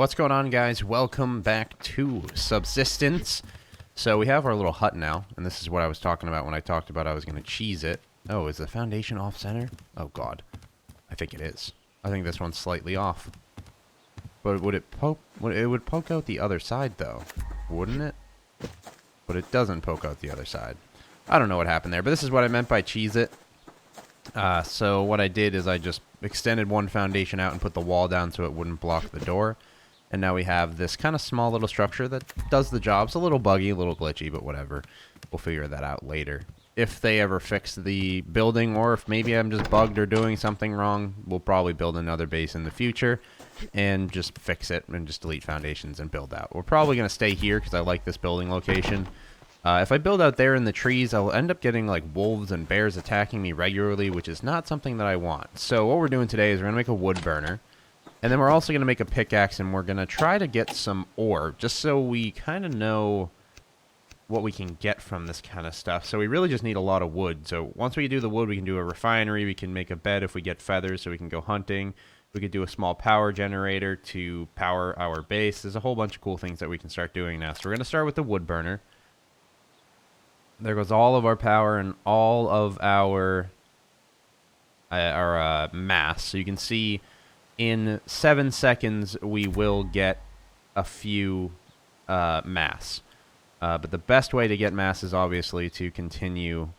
What's going on, guys? Welcome back to Subsistence. So we have our little hut now, and this is what I was talking about when I talked about I was going to cheese it. Oh, is the foundation off-center? Oh, God. I think it is. I think this one's slightly off. But would it poke... It would poke out the other side, though. Wouldn't it? But it doesn't poke out the other side. I don't know what happened there, but this is what I meant by cheese it. So what I did is I just extended one foundation out and put the wall down so it wouldn't block the door. And now we have this kind of small little structure that does the job. It's a little buggy, a little glitchy, but whatever. We'll figure that out later. If they ever fix the building, or if maybe I'm just bugged or doing something wrong, we'll probably build another base in the future and just fix it and just delete foundations and build out. We're probably going to stay here because I like this building location. If I build out there in the trees, I'll end up getting like wolves and bears attacking me regularly, which is not something that I want. So what we're doing today is we're going to make a wood burner. And then we're also going to make a pickaxe, and we're going to try to get some ore, just so we kind of know what we can get from this kind of stuff. So we really just need a lot of wood. So once we do the wood, we can do a refinery. We can make a bed if we get feathers so we can go hunting. We could do a small power generator to power our base. There's a whole bunch of cool things that we can start doing now. So we're going to start with the wood burner. There goes all of our power and all of our mass. So you can see in 7 seconds we will get a few mass. But the best way to get mass is obviously to continue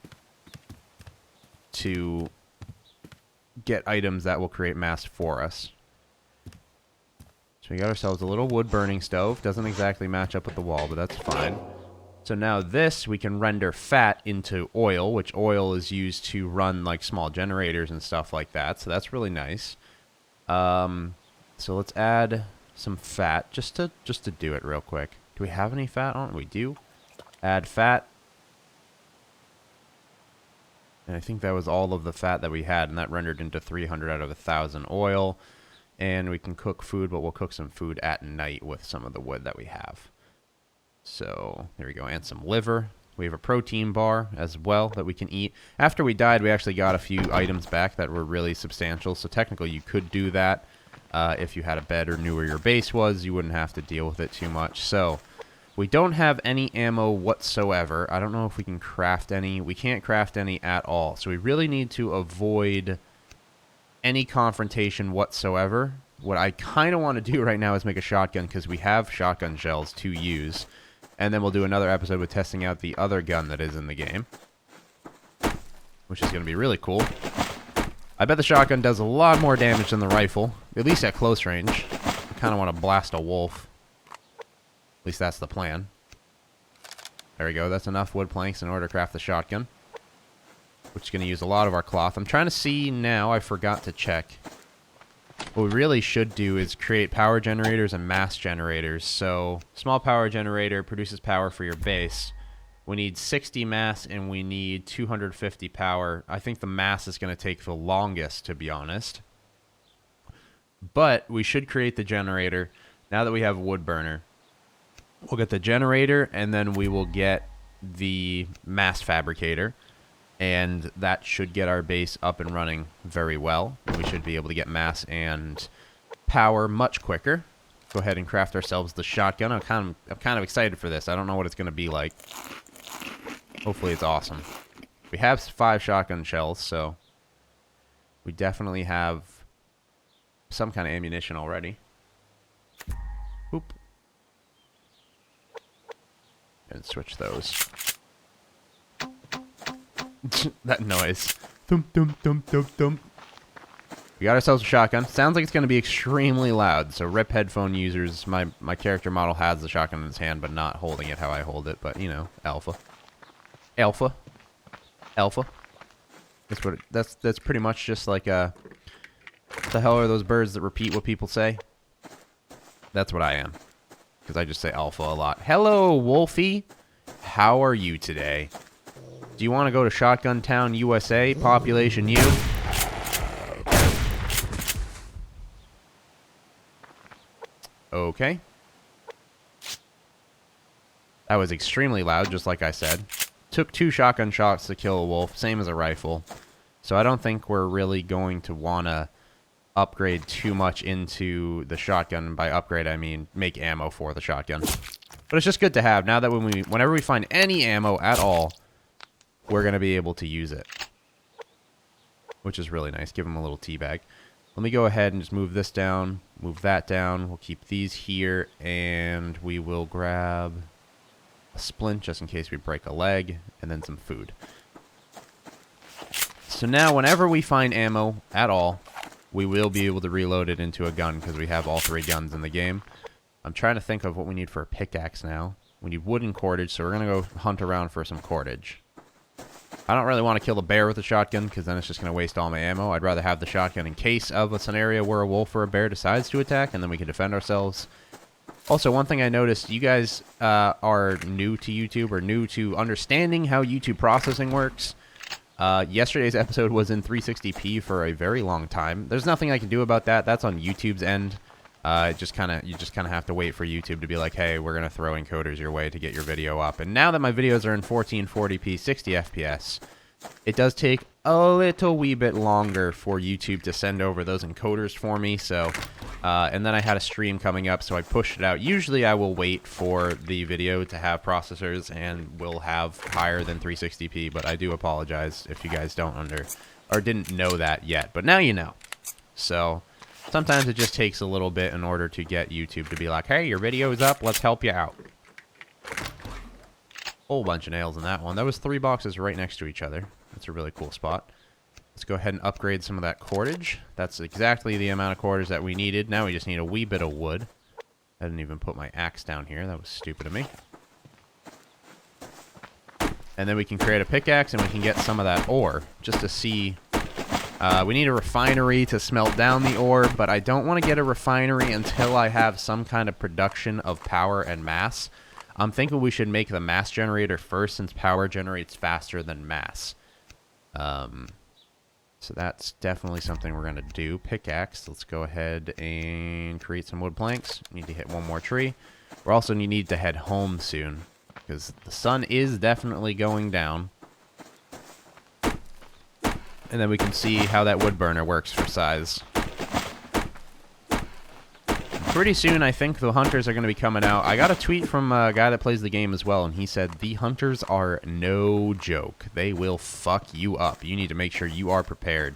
to get items that will create mass for us. So we got ourselves a little wood burning stove. Doesn't exactly match up with the wall, but that's fine. So now this, we can render fat into oil, which oil is used to run like small generators and stuff like that. So that's really nice. So let's add some fat just to do it real quick. Do we have any fat on? We do. Add fat. And I think that was all of the fat that we had, and that rendered into 300 out of 1,000 oil. And we can cook food, but we'll cook some food at night with some of the wood that we have. So there we go, and some liver. We have a protein bar as well that we can eat. After we died, we actually got a few items back that were really substantial. So technically, you could do that if you had a bed or knew where your base was. You wouldn't have to deal with it too much. So we don't have any ammo whatsoever. I don't know if we can craft any. We can't craft any at all. So we really need to avoid any confrontation whatsoever. What I kind of want to do right now is make a shotgun because we have shotgun shells to use. And then we'll do another episode with testing out the other gun that is in the game, which is going to be really cool. I bet the shotgun does a lot more damage than the rifle, at least at close range. I kind of want to blast a wolf. At least that's the plan. There we go. That's enough wood planks in order to craft the shotgun, which is going to use a lot of our cloth. I'm trying to see now. I forgot to check. What we really should do is create power generators and mass generators. So, small power generator produces power for your base. We need 60 mass and we need 250 power. I think the mass is going to take the longest, to be honest. But we should create the generator now that we have a wood burner. We'll get the generator and then we will get the mass fabricator. And that should get our base up and running very well. And we should be able to get mass and power much quicker. Go ahead and craft ourselves the shotgun. I'm kind of excited for this. I don't know what it's going to be like. Hopefully it's awesome. We have 5 shotgun shells, so we definitely have some kind of ammunition already. Oop. And switch those. That noise. Thump, thump, thump, thump, thump. We got ourselves a shotgun. Sounds like it's going to be extremely loud. So rip headphone users. My character model has the shotgun in his hand, but not holding it how I hold it. But, you know, alpha. Alpha. Alpha. That's what that's pretty much just like a... What the hell are those birds that repeat what people say? That's what I am. Because I just say alpha a lot. Hello, Wolfie. How are you today? Do you want to go to Shotgun Town, USA? Population U? Okay. That was extremely loud, just like I said. Took 2 shotgun shots to kill a wolf, same as a rifle. So I don't think we're really going to want to upgrade too much into the shotgun. And by upgrade, I mean make ammo for the shotgun. But it's just good to have. Now that whenever we find any ammo at all, we're going to be able to use it. Which is really nice. Give them a little tea bag. Let me go ahead and just move this down, move that down. We'll keep these here, and we will grab a splint just in case we break a leg, and then some food. So now whenever we find ammo at all, we will be able to reload it into a gun because we have all 3 guns in the game. I'm trying to think of what we need for a pickaxe now. We need wooden cordage, so we're going to go hunt around for some cordage. I don't really want to kill the bear with a shotgun because then it's just going to waste all my ammo. I'd rather have the shotgun in case of a scenario where a wolf or a bear decides to attack, and then we can defend ourselves. Also, one thing I noticed, you guys are new to YouTube or new to understanding how YouTube processing works. Yesterday's episode was in 360p for a very long time. There's nothing I can do about that. That's on YouTube's end. You just kind of have to wait for YouTube to be like, hey, we're going to throw encoders your way to get your video up. And now that my videos are in 1440p, 60 FPS, it does take a little wee bit longer for YouTube to send over those encoders for me. So, and then I had a stream coming up, so I pushed it out. Usually I will wait for the video to have processors and will have higher than 360p, but I do apologize if you guys didn't know that yet. But now you know. So sometimes it just takes a little bit in order to get YouTube to be like, hey, your video is up, let's help you out. Whole bunch of nails in that one. That was 3 boxes right next to each other. That's a really cool spot. Let's go ahead and upgrade some of that cordage. That's exactly the amount of cordage that we needed. Now we just need a wee bit of wood. I didn't even put my axe down here. That was stupid of me. And then we can create a pickaxe and we can get some of that ore just to see. We need a refinery to smelt down the ore, but I don't want to get a refinery until I have some kind of production of power and mass. I'm thinking we should make the mass generator first since power generates faster than mass. So that's definitely something we're going to do. Pickaxe. Let's go ahead and create some wood planks. Need to hit one more tree. We're also need to head home soon because the sun is definitely going down. And then we can see how that wood burner works for size. Pretty soon, I think the hunters are going to be coming out. I got a tweet from a guy that plays the game as well, and he said, the hunters are no joke. They will fuck you up. You need to make sure you are prepared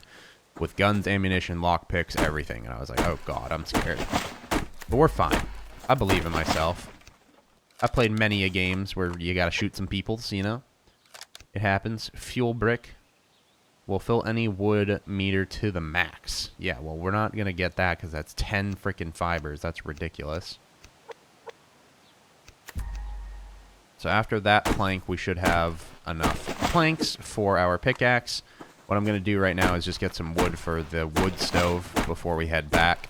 with guns, ammunition, lockpicks, everything. And I was like, oh god, I'm scared. But we're fine. I believe in myself. I've played many a games where you got to shoot some people, so you know. It happens. Fuel brick. We'll fill any wood meter to the max. Yeah, well, we're not going to get that because that's 10 freaking fibers. That's ridiculous. So after that plank, we should have enough planks for our pickaxe. What I'm going to do right now is just get some wood for the wood stove before we head back.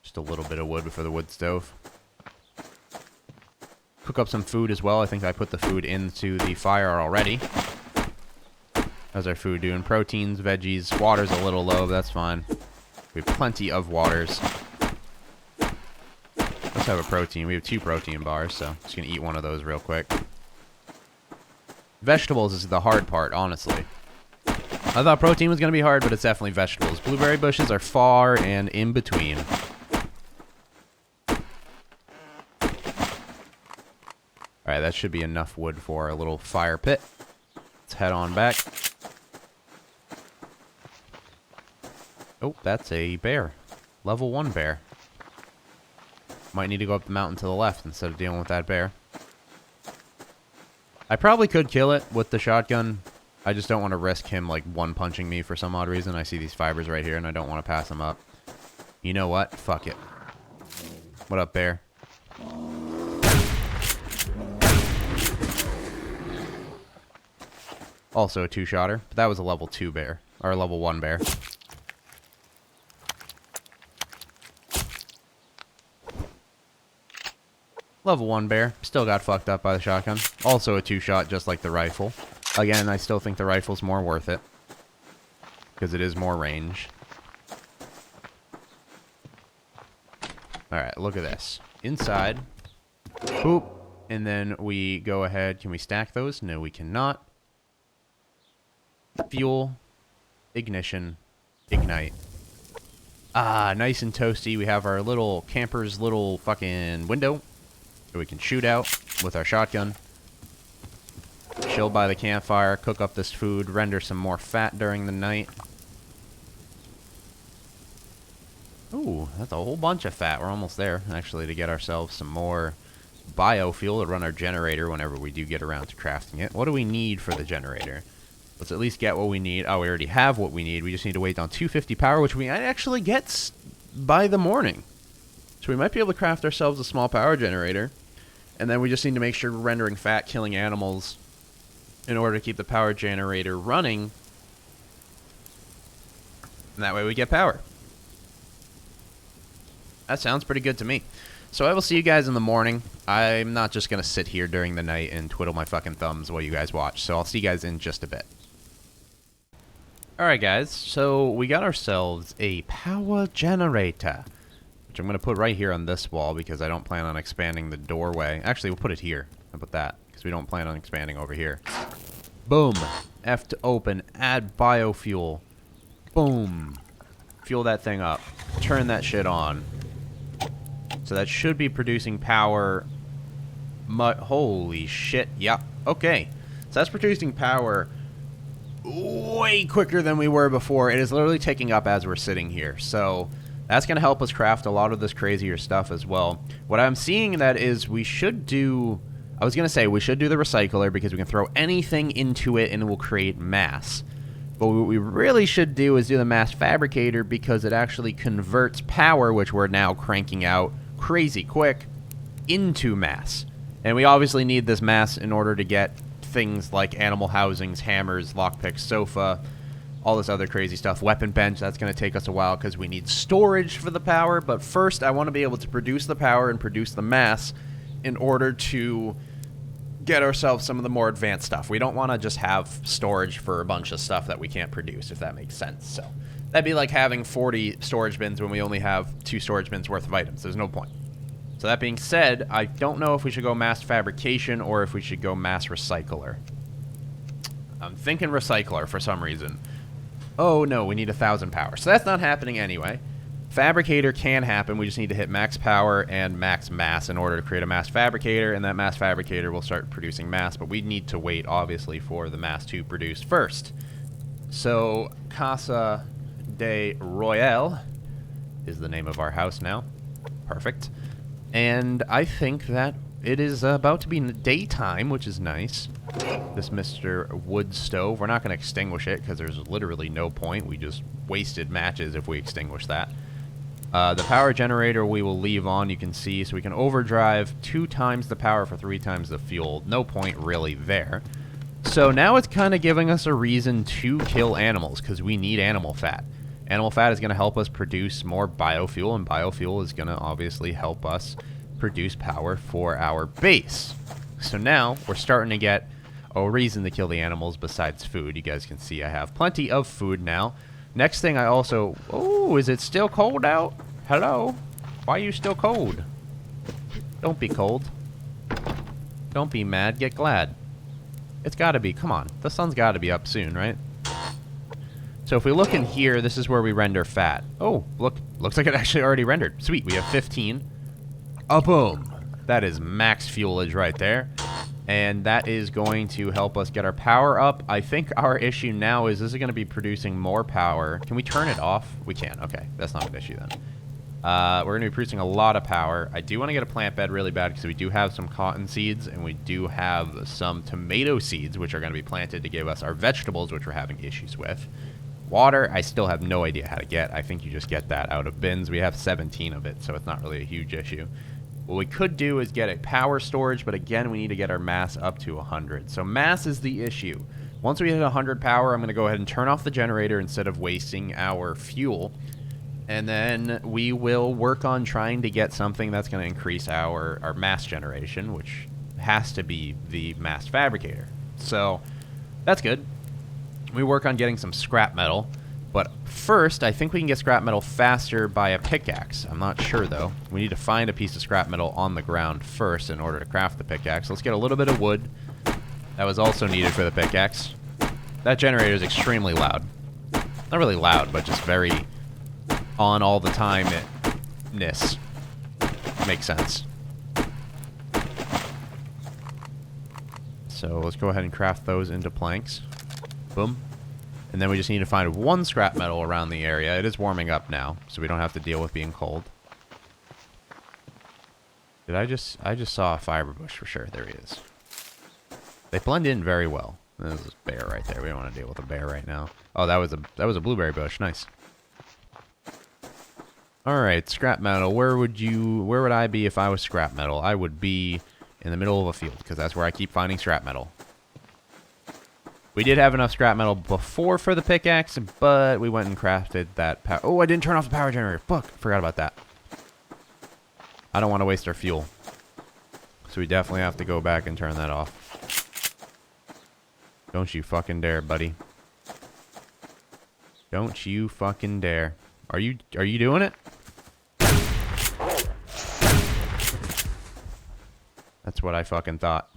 Just a little bit of wood for the wood stove. Cook up some food as well. I think I put the food into the fire already. How's our food doing? Proteins, veggies. Water's a little low, but that's fine. We have plenty of waters. Let's have a protein. We have 2 protein bars, so I'm just going to eat one of those real quick. Vegetables is the hard part, honestly. I thought protein was going to be hard, but it's definitely vegetables. Blueberry bushes are far and in between. Alright, that should be enough wood for a little fire pit. Let's head on back. Oh, that's a bear. Level 1 bear. Might need to go up the mountain to the left instead of dealing with that bear. I probably could kill it with the shotgun. I just don't want to risk him, like, one-punching me for some odd reason. I see these fibers right here, and I don't want to pass them up. You know what? Fuck it. What up, bear? Also a 2-shotter, but that was a level 2 bear, or a level 1 bear. Level 1 bear, still got fucked up by the shotgun. Also a 2-shot, just like the rifle. Again, I still think the rifle's more worth it, because it is more range. Alright, look at this. Inside, poop, And then we go ahead. Can we stack those? No, we cannot. Fuel, ignition, ignite. Ah, nice and toasty. We have our little camper's little fucking window that we can shoot out with our shotgun. Chill by the campfire, cook up this food, render some more fat during the night. Ooh, that's a whole bunch of fat. We're almost there, actually, to get ourselves some more biofuel to run our generator whenever we do get around to crafting it. What do we need for the generator? Let's at least get what we need. Oh, we already have what we need. We just need to wait on 250 power, which we might actually get by the morning. So we might be able to craft ourselves a small power generator. And then we just need to make sure we're rendering fat, killing animals in order to keep the power generator running. And that way we get power. That sounds pretty good to me. So I will see you guys in the morning. I'm not just going to sit here during the night and twiddle my fucking thumbs while you guys watch. So I'll see you guys in just a bit. Alright guys, so we got ourselves a power generator, which I'm going to put right here on this wall because I don't plan on expanding the doorway. Actually, we'll put it here. How about that? Because we don't plan on expanding over here. Boom. F to open. Add biofuel. Boom. Fuel that thing up. Turn that shit on. So that should be producing power. Holy shit. Yep. Okay. So that's producing power way quicker than we were before. It is literally taking up as we're sitting here. So that's going to help us craft a lot of this crazier stuff as well. What I'm seeing that is we should do... I was going to say we should do the recycler because we can throw anything into it and it will create mass. But what we really should do is do the mass fabricator because it actually converts power, which we're now cranking out crazy quick, into mass. And we obviously need this mass in order to get things like animal housings, hammers, lockpicks, sofa, all this other crazy stuff. Weapon bench, that's going to take us a while because we need storage for the power. But first, I want to be able to produce the power and produce the mass in order to get ourselves some of the more advanced stuff. We don't want to just have storage for a bunch of stuff that we can't produce, if that makes sense. So that'd be like having 40 storage bins when we only have 2 storage bins worth of items. There's no point. So that being said, I don't know if we should go mass fabrication or if we should go mass recycler. I'm thinking recycler for some reason. Oh no, we need 1,000 power. So that's not happening anyway. Fabricator can happen. We just need to hit max power and max mass in order to create a mass fabricator, and that mass fabricator will start producing mass, but we need to wait, obviously, for the mass to produce first. So, Casa de Royale is the name of our house now. Perfect. And I think that it is about to be daytime, which is nice. This Mr. Wood Stove, we're not going to extinguish it because there's literally no point. We just wasted matches if we extinguish that. The power generator we will leave on, you can see, so we can overdrive 2 times the power for 3 times the fuel. No point really there. So now it's kind of giving us a reason to kill animals because we need animal fat. Animal fat is going to help us produce more biofuel, and biofuel is going to obviously help us produce power for our base. So now we're starting to get a reason to kill the animals besides food. You guys can see I have plenty of food now. Next thing I also... Oh, is it still cold out? Hello? Why are you still cold? Don't be cold. Don't be mad. Get glad. It's got to be. Come on. The sun's got to be up soon, right? So if we look in here, this is where we render fat. Oh, look. Looks like it actually already rendered. Sweet. We have 15. Boom. That is max fuelage right there. And that is going to help us get our power up. I think our issue now is this is going to be producing more power. Can we turn it off? We can. Okay. That's not an issue then. We're going to be producing a lot of power. I do want to get a plant bed really bad because we do have some cotton seeds and we do have some tomato seeds, which are going to be planted to give us our vegetables, which we're having issues with. Water, I still have no idea how to get. I think you just get that out of bins. We have 17 of it, so it's not really a huge issue. What we could do is get a power storage, but again, we need to get our mass up to 100. So mass is the issue. Once we hit 100 power, I'm going to go ahead and turn off the generator instead of wasting our fuel. And then we will work on trying to get something that's going to increase our mass generation, which has to be the mass fabricator. So that's good. We work on getting some scrap metal, but first, I think we can get scrap metal faster by a pickaxe. I'm not sure, though. We need to find a piece of scrap metal on the ground first in order to craft the pickaxe. Let's get a little bit of wood. That was also needed for the pickaxe. That generator is extremely loud. Not really loud, but just very on all the time-ness. Makes sense. So let's go ahead and craft those into planks. Boom. And then we just need to find one scrap metal around the area. It is warming up now, so we don't have to deal with being cold. I just saw a fiber bush for sure. There he is. They blend in very well. There's this bear right there. We don't want to deal with a bear right now. Oh, that was a blueberry bush. Nice. All right, scrap metal. Where would I be if I was scrap metal? I would be in the middle of a field because that's where I keep finding scrap metal. We did have enough scrap metal before for the pickaxe, but we went and crafted that power. Oh, I didn't turn off the power generator. Fuck, forgot about that. I don't want to waste our fuel. So we definitely have to go back and turn that off. Don't you fucking dare, buddy. Don't you fucking dare. Are you doing it? That's what I fucking thought.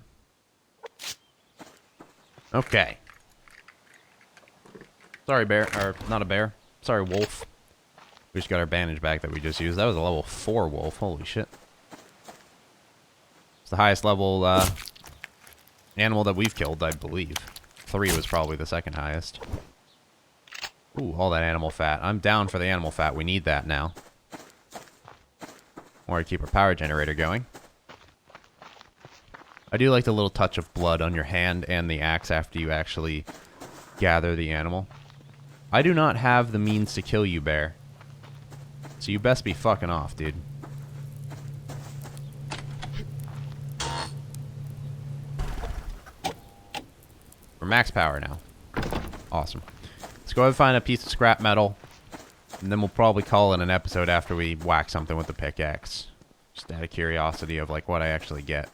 Okay. Sorry, bear. Or, not a bear. Sorry, wolf. We just got our bandage back that we just used. That was a level 4 wolf. Holy shit. It's the highest level animal that we've killed, I believe. 3 was probably the second highest. Ooh, all that animal fat. I'm down for the animal fat. We need that now. Or to keep our power generator going. I do like the little touch of blood on your hand and the axe after you actually gather the animal. I do not have the means to kill you, bear. So you best be fucking off, dude. We're max power now. Awesome. Let's go ahead and find a piece of scrap metal. And then we'll probably call it an episode after we whack something with the pickaxe. Just out of curiosity of like what I actually get.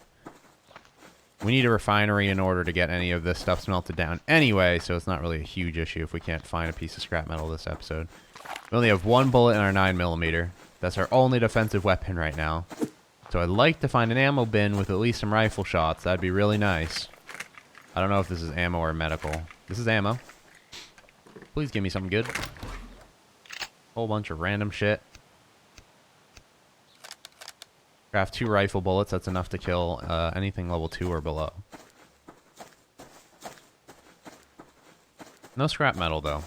We need a refinery in order to get any of this stuff smelted down anyway, so it's not really a huge issue if we can't find a piece of scrap metal this episode. We only have one bullet in our 9mm. That's our only defensive weapon right now. So I'd like to find an ammo bin with at least some rifle shots. That'd be really nice. I don't know if this is ammo or medical. This is ammo. Please give me something good. Whole bunch of random shit. Craft 2 rifle bullets. That's enough to kill anything level 2 or below. No scrap metal, though.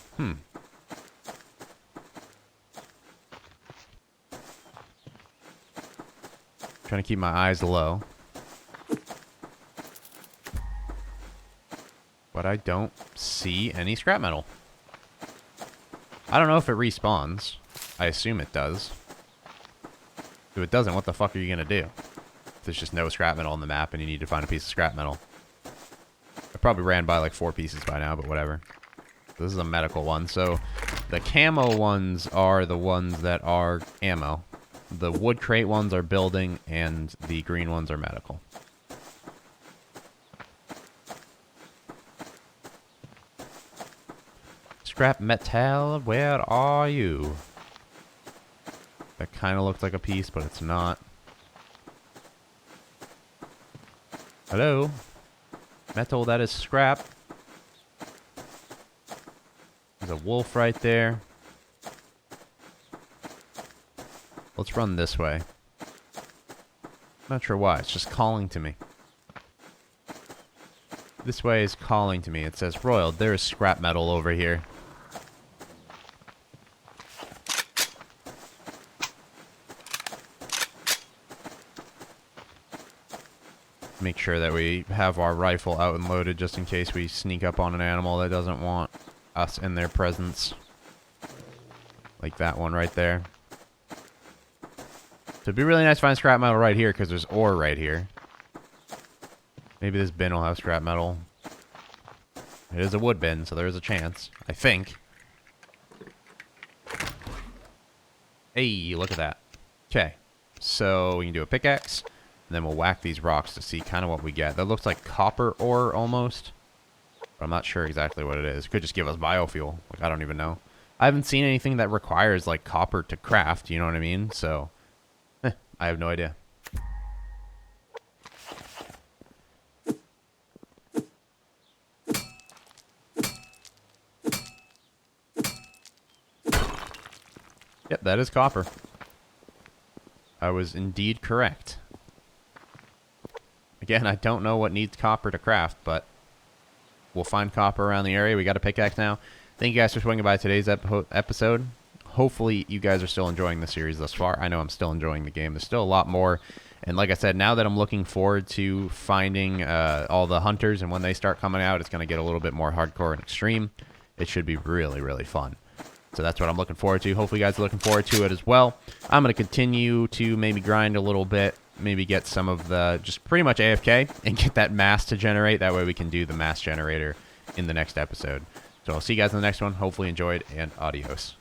Trying to keep my eyes low. But I don't see any scrap metal. I don't know if it respawns. I assume it does. If it doesn't, what the fuck are you going to do? If there's just no scrap metal on the map and you need to find a piece of scrap metal. I probably ran by like 4 pieces by now, but whatever. This is a medical one. So the camo ones are the ones that are ammo. The wood crate ones are building, and the green ones are medical. Scrap metal, where are you? That kind of looks like a piece, but it's not. Hello? Metal, that is scrap. There's a wolf right there. Let's run this way. Not sure why, it's just calling to me. This way is calling to me. It says, Royal, there is scrap metal over here. Make sure that we have our rifle out and loaded just in case we sneak up on an animal that doesn't want us in their presence. Like that one right there. So it'd be really nice to find scrap metal right here because there's ore right here. Maybe this bin will have scrap metal. It is a wood bin, so there is a chance. I think. Hey, look at that. Okay. So we can do a pickaxe. And then we'll whack these rocks to see kind of what we get. That looks like copper ore almost. But I'm not sure exactly what it is. It could just give us biofuel. Like, I don't even know. I haven't seen anything that requires like copper to craft, you know what I mean? So, I have no idea. Yep, that is copper. I was indeed correct. Again, I don't know what needs copper to craft, but we'll find copper around the area. We got a pickaxe now. Thank you guys for swinging by today's episode. Hopefully, you guys are still enjoying the series thus far. I know I'm still enjoying the game. There's still a lot more. And like I said, now that I'm looking forward to finding all the hunters, and when they start coming out, it's going to get a little bit more hardcore and extreme. It should be really, really fun. So that's what I'm looking forward to. Hopefully, you guys are looking forward to it as well. I'm going to continue to maybe grind a little bit, maybe get some of the, just pretty much AFK, and get that mass to generate. That way we can do the mass generator in the next episode. So I'll see you guys in the next one. Hopefully enjoyed, and adios.